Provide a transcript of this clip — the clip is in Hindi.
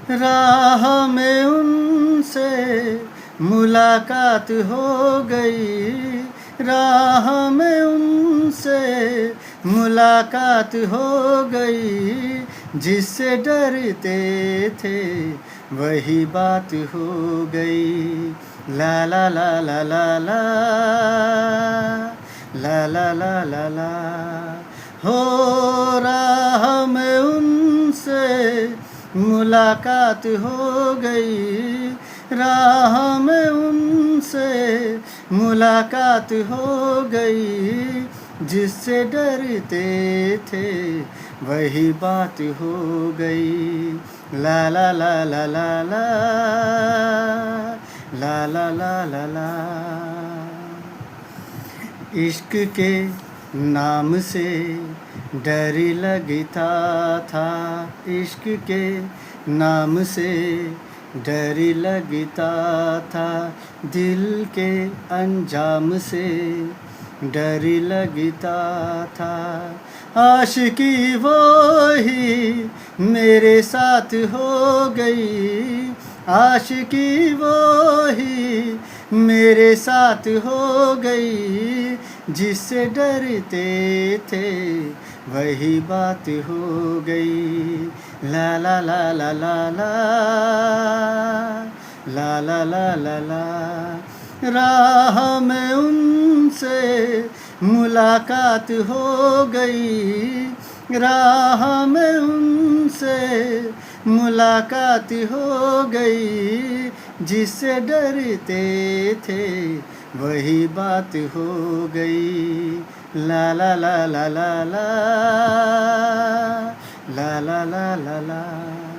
राह में उनसे मुलाकात हो गई, राह में उनसे मुलाकात हो गई। जिससे डरते थे वही बात हो गई। ला ला ला ला ला ला ला ला ला ला ला। हो राह में उनसे मुलाकात हो गई, राह में उनसे मुलाकात हो गई। जिससे डरते थे वही बात हो गई। ला ला ला ला ला ला ला ला ला ला ला। इश्क के नाम से डर लगता था, इश्क के नाम से डर लगता था। दिल के अंजाम से डर लगता था। आशिकी वो ही मेरे साथ हो गई, आशिकी वो ही मेरे साथ हो गई। जिससे डरते थे वही बात हो गई। ला ला ला ला ला ला ला ला ला ला ला। राह में उनसे मुलाकात हो गई, राह में उनसे मुलाकात हो गई। जिससे डरते थे वही बात हो गई। ला ला ला ला ला ला ला ला ला ला ला।